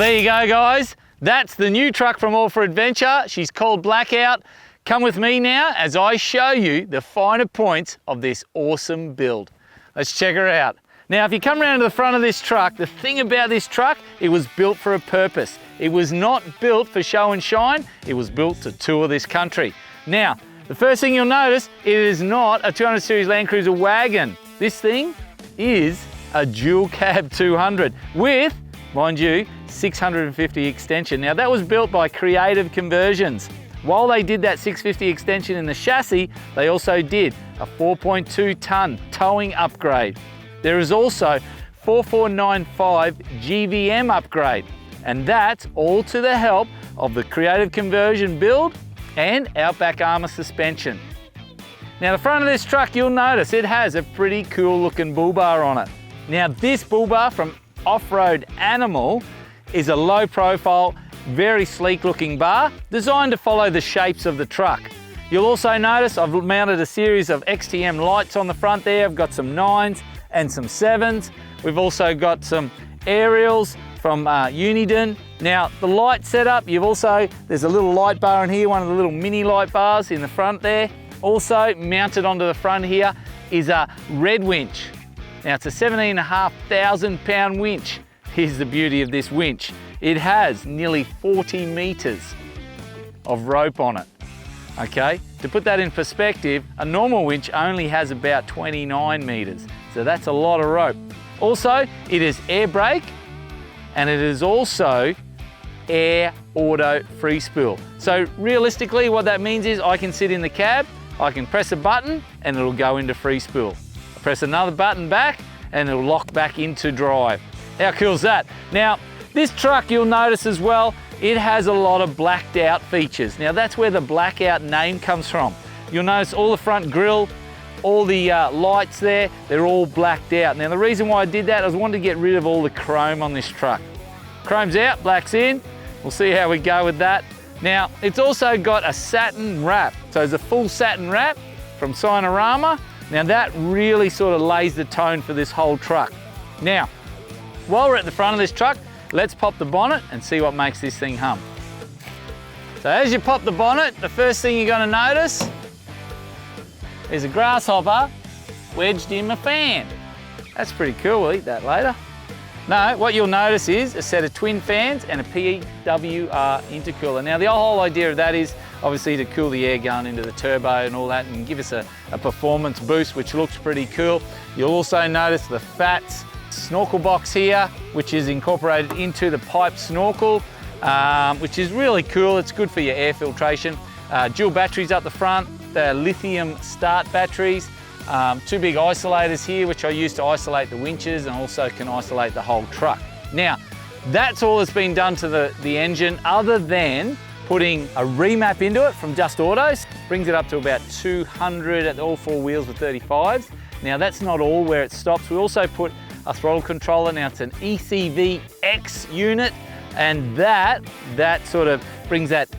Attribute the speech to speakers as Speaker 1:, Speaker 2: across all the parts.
Speaker 1: there you go, guys. That's the new truck from All for Adventure. She's called Blackout. Come with me now as I show you the finer points of this awesome build. Let's check her out. Now, if you come around to the front of this truck, the thing about this truck, it was built for a purpose. It was not built for show and shine. It was built to tour this country. Now, the first thing you'll notice, it is not a 200 series Land Cruiser wagon. This thing is a dual cab 200 with, mind you, 650 extension. Now that was built by Creative Conversions. While they did that 650 extension in the chassis, they also did a 4.2 ton towing upgrade. There is also 4495 GVM upgrade, and that's all to the help of the Creative Conversion build and Outback Armour suspension. Now the front of this truck, you'll notice it has a pretty cool looking bull bar on it. Now this bull bar from Off-Road Animal is a low profile, very sleek looking bar designed to follow the shapes of the truck. You'll also notice I've mounted a series of XTM lights on the front there. I've got some 9s and some 7s. We've also got some aerials from Uniden. Now the light setup, there's a little light bar in here, one of the little mini light bars in the front there. Also mounted onto the front here is a red winch. Now it's a 17,500 pound winch. Here's the beauty of this winch. It has nearly 40 meters of rope on it. Okay, to put that in perspective, a normal winch only has about 29 meters. So that's a lot of rope. Also, it is air brake and it is also air auto free spool. So realistically, what that means is I can sit in the cab, I can press a button and it'll go into free spool. I press another button back and it'll lock back into drive. How cool is that? Now, this truck, you'll notice as well, it has a lot of blacked out features. Now that's where the Blackout name comes from. You'll notice all the front grille, all the lights there, they're all blacked out. Now the reason why I did that is I wanted to get rid of all the chrome on this truck. Chrome's out, black's in. We'll see how we go with that. Now, it's also got a satin wrap. So it's a full satin wrap from Sinorama. Now that really sort of lays the tone for this whole truck. Now, while we're at the front of this truck, let's pop the bonnet and see what makes this thing hum. So as you pop the bonnet, the first thing you're gonna notice is a grasshopper wedged in my fan. That's pretty cool, we'll eat that later. No, what you'll notice is a set of twin fans and a PWR intercooler. Now the whole idea of that is obviously to cool the air going into the turbo and all that and give us a performance boost, which looks pretty cool. You'll also notice the FATS snorkel box here, which is incorporated into the pipe snorkel, which is really cool. It's good for your air filtration. Dual batteries up the front, they're lithium start batteries. Two big isolators here, which I use to isolate the winches and also can isolate the whole truck. Now, that's all that's been done to the engine other than putting a remap into it from Just Autos. Brings it up to about 200 at all four wheels with 35s. Now that's not all where it stops. We also put a throttle controller. Now it's an ECV X unit, and that sort of brings that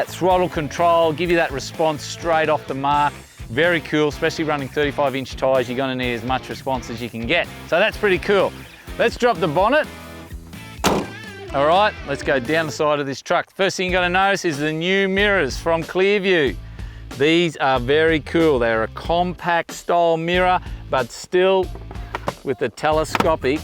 Speaker 1: throttle control, give you that response straight off the mark. Very cool, especially running 35-inch tyres, you're gonna need as much response as you can get. So that's pretty cool. Let's drop the bonnet. All right, let's go down the side of this truck. First thing you're gonna notice is the new mirrors from Clearview. These are very cool. They're a compact style mirror, but still with the telescopic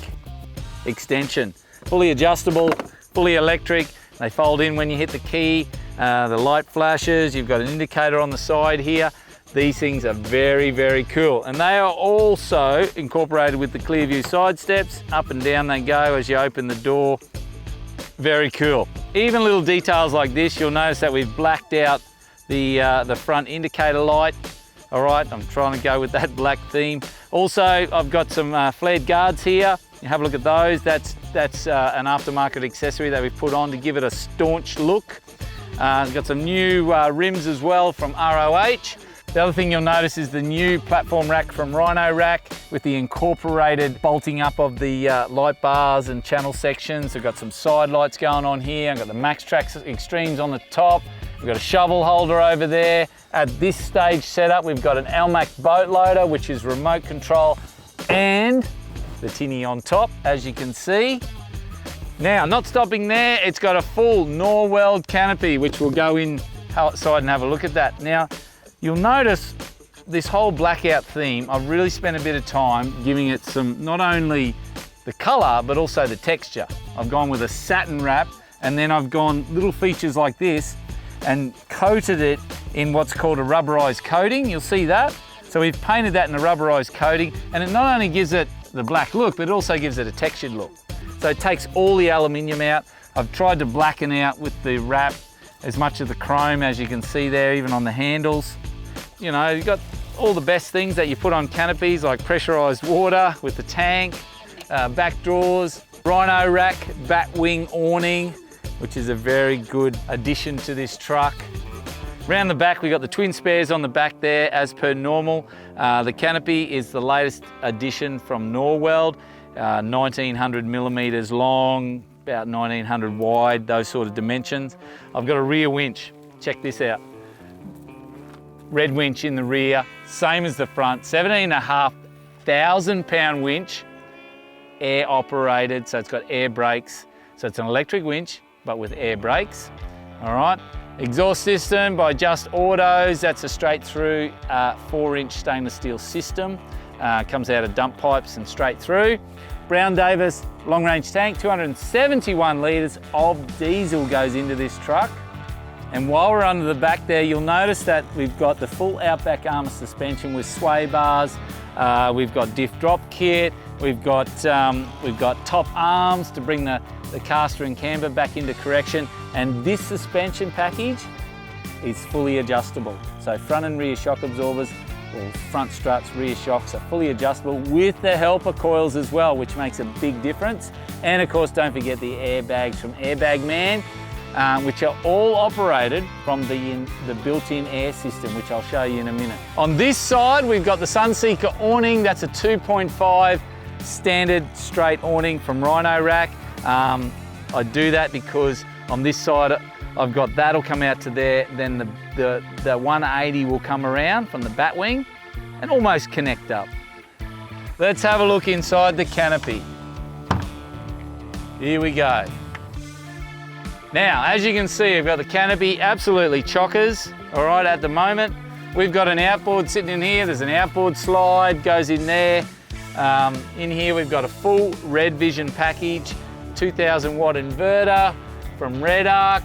Speaker 1: extension. Fully adjustable, fully electric. They fold in when you hit the key. The light flashes, you've got an indicator on the side here. These things are very, very cool. And they are also incorporated with the Clearview side steps. Up and down they go as you open the door. Very cool. Even little details like this, you'll notice that we've blacked out the front indicator light. All right, I'm trying to go with that black theme. Also, I've got some flared guards here. You have a look at those. That's an aftermarket accessory that we've put on to give it a staunch look. It's got some new rims as well from ROH. The other thing you'll notice is the new platform rack from Rhino rack with the incorporated bolting up of the light bars and channel sections. We've got some side lights going on here. I've got the Max Trax Extremes on the top. We've got a shovel holder over there. At this stage setup, we've got an Almac boat loader, which is remote control, and the tinny on top, as you can see. Now, not stopping there, it's got a full Norweld canopy, which we'll go inside and have a look at that. Now, you'll notice this whole blackout theme, I've really spent a bit of time giving it some, not only the color, but also the texture. I've gone with a satin wrap, and then I've gone little features like this and coated it in what's called a rubberized coating. You'll see that. So we've painted that in a rubberized coating, and it not only gives it the black look, but it also gives it a textured look. So it takes all the aluminium out. I've tried to blacken out with the wrap as much of the chrome as you can see there, even on the handles. You know, you've got all the best things that you put on canopies, like pressurized water with the tank, back drawers, Rhino rack, bat wing awning, which is a very good addition to this truck. Around the back, we got the twin spares on the back there as per normal. The canopy is the latest addition from Norweld, 1900 millimeters long, about 1900 wide, those sort of dimensions. I've got a rear winch, check this out. Red winch in the rear, same as the front, 17,500 pound winch, air operated, so it's got air brakes. So it's an electric winch, but with air brakes, all right? Exhaust system by Just Autos, that's a straight through 4-inch stainless steel system. Comes out of dump pipes and straight through. Brown Davis long range tank, 271 litres of diesel goes into this truck. And while we're under the back there, you'll notice that we've got the full Outback Armour suspension with sway bars. We've got diff drop kit. We've got top arms to bring the caster and camber back into correction. And this suspension package is fully adjustable. So front and rear shock absorbers, or front struts, rear shocks are fully adjustable with the helper coils as well, which makes a big difference. And of course, don't forget the airbags from Airbag Man, which are all operated from the built-in air system, which I'll show you in a minute. On this side, we've got the Sunseeker Awning. That's a 2.5 standard straight awning from Rhino rack. I do that because on this side, I've got that'll come out to there, then the 180 will come around from the bat wing and almost connect up. Let's have a look inside the canopy. Here we go. Now, as you can see, I've got the canopy absolutely chockers, all right, at the moment. We've got an outboard sitting in here. There's an outboard slide, goes in there. In here, we've got a full Red Vision package, 2000 watt inverter from Red Arc.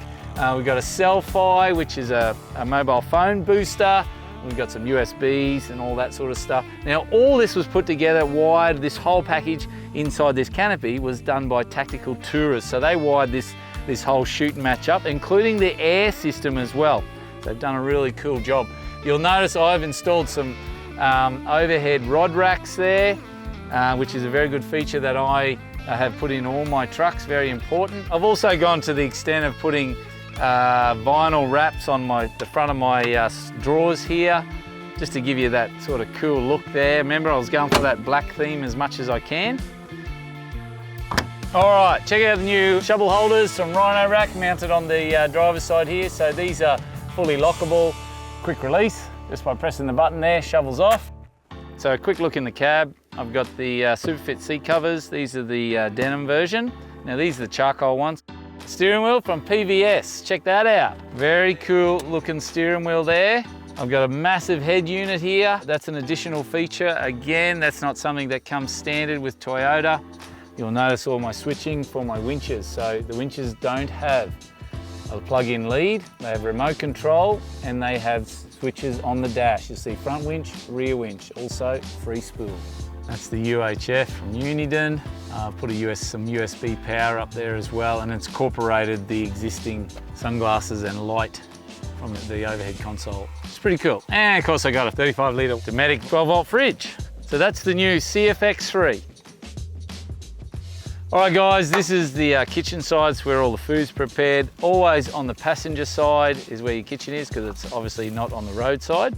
Speaker 1: We've got a Selfie, which is a mobile phone booster. We've got some USBs and all that sort of stuff. Now, all this was put together, wired, this whole package inside this canopy was done by Tactical Tourers. So they wired this whole shoot and match up, including the air system as well. They've done a really cool job. You'll notice I've installed some overhead rod racks there, which is a very good feature that I have put in all my trucks, very important. I've also gone to the extent of putting vinyl wraps on the front of my drawers here, just to give you that sort of cool look there. Remember, I was going for that black theme as much as I can. All right, check out the new shovel holders from Rhino rack mounted on the driver's side here. So these are fully lockable, quick release, just by pressing the button there, shovels off. So a quick look in the cab. I've got the Superfit seat covers. These are the denim version. Now these are the charcoal ones. Steering wheel from PVS, check that out. Very cool looking steering wheel there. I've got a massive head unit here. That's an additional feature. Again, that's not something that comes standard with Toyota. You'll notice all my switching for my winches. So the winches don't have a plug-in lead. They have remote control and they have switches on the dash. You'll see front winch, rear winch, also free spool. That's the UHF from Uniden. Put some USB power up there as well, and it's incorporated the existing sunglasses and light from the overhead console. It's pretty cool. And of course I got a 35 litre Dometic 12-volt fridge. So that's the new CFX3. All right guys, this is the kitchen side, where all the food's prepared. Always on the passenger side is where your kitchen is, because it's obviously not on the roadside.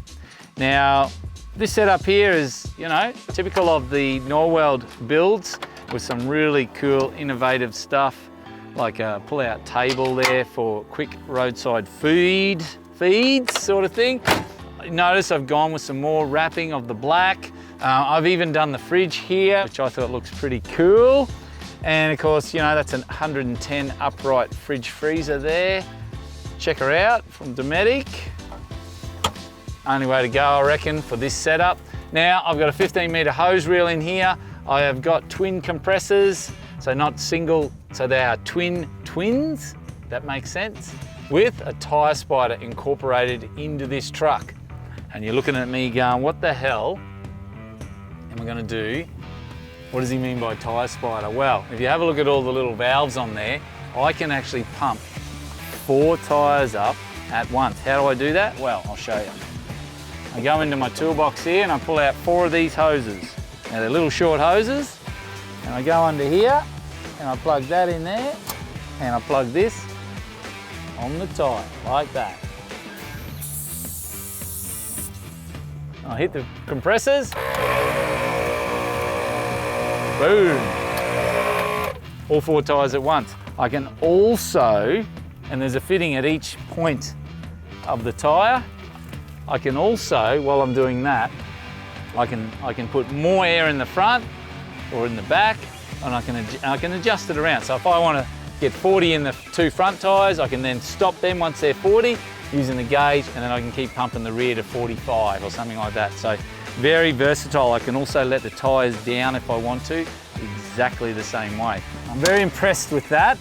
Speaker 1: Now, this setup here is, you know, typical of the Norweld builds, with some really cool, innovative stuff, like a pull-out table there for quick roadside feeds sort of thing. Notice I've gone with some more wrapping of the black. I've even done the fridge here, which I thought looks pretty cool. And of course, you know, that's an 110 upright fridge freezer there. Check her out from Dometic. Only way to go, I reckon, for this setup. Now, I've got a 15-metre hose reel in here. I have got twin compressors, so not single, so they are twins, that makes sense, with a tyre spider incorporated into this truck. And you're looking at me going, what the hell am I gonna do? What does he mean by tyre spider? Well, if you have a look at all the little valves on there, I can actually pump 4 tyres up at once. How do I do that? Well, I'll show you. I go into my toolbox here and I pull out 4 of these hoses. Now they're little short hoses, and I go under here and I plug that in there and I plug this on the tyre, like that. I hit the compressors. Boom. All 4 tyres at once. I can also, and there's a fitting at each point of the tyre, I can also, while I'm doing that, I can put more air in the front or in the back, and I can adjust it around. So if I want to get 40 in the 2 front tyres, I can then stop them once they're 40 using the gauge, and then I can keep pumping the rear to 45 or something like that. So very versatile. I can also let the tyres down if I want to, exactly the same way. I'm very impressed with that.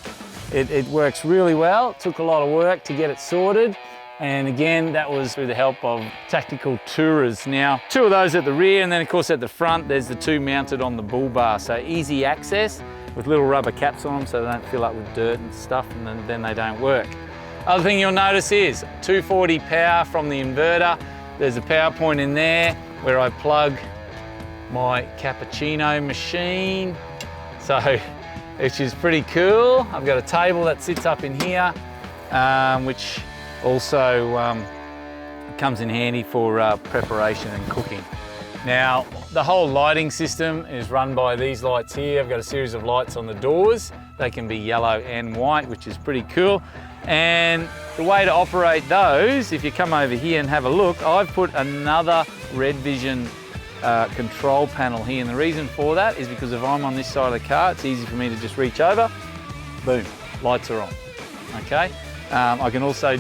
Speaker 1: It works really well. It took a lot of work to get it sorted. And again, that was through the help of tactical tourers. Now, 2 of those at the rear, and then of course at the front, there's the 2 mounted on the bull bar. So easy access with little rubber caps on them so they don't fill up with dirt and stuff, and then they don't work. Other thing you'll notice is 240 power from the inverter. There's a power point in there where I plug my cappuccino machine. So, which is pretty cool. I've got a table that sits up in here, which also comes in handy for preparation and cooking. Now, the whole lighting system is run by these lights here. I've got a series of lights on the doors. They can be yellow and white, which is pretty cool. And the way to operate those, if you come over here and have a look, I've put another Red Vision control panel here. And the reason for that is because if I'm on this side of the car, it's easy for me to just reach over, boom, lights are on, okay? I can also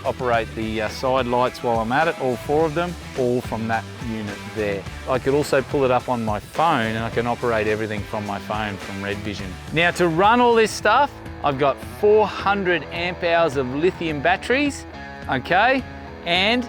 Speaker 1: operate the side lights while I'm at it, all 4 of them, all from that unit there. I could also pull it up on my phone and I can operate everything from my phone from Red Vision. Now to run all this stuff, I've got 400 amp hours of lithium batteries, okay? And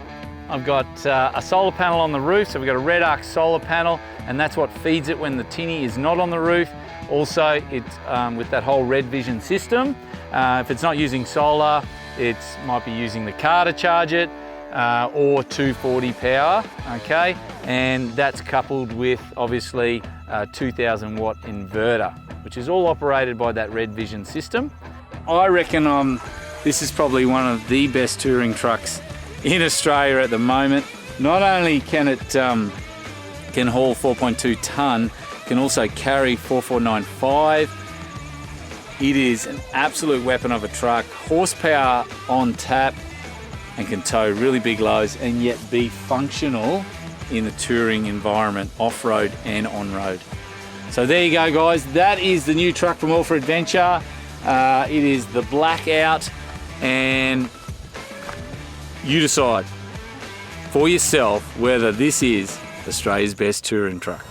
Speaker 1: I've got a solar panel on the roof, so we've got a red arc solar panel, and that's what feeds it when the tinny is not on the roof. Also, it's with that whole Red Vision system. If it's not using solar, it might be using the car to charge it, or 240 power, okay? And that's coupled with, obviously, a 2000 watt inverter, which is all operated by that Red Vision system. I reckon this is probably one of the best touring trucks in Australia at the moment. Not only can it can haul 4.2 tonne, can also carry 4495. It is an absolute weapon of a truck, horsepower on tap, and can tow really big loads and yet be functional in the touring environment, off-road and on-road. So there you go, guys. That is the new truck from All for Adventure. It is the Blackout, and you decide for yourself whether this is Australia's best touring truck.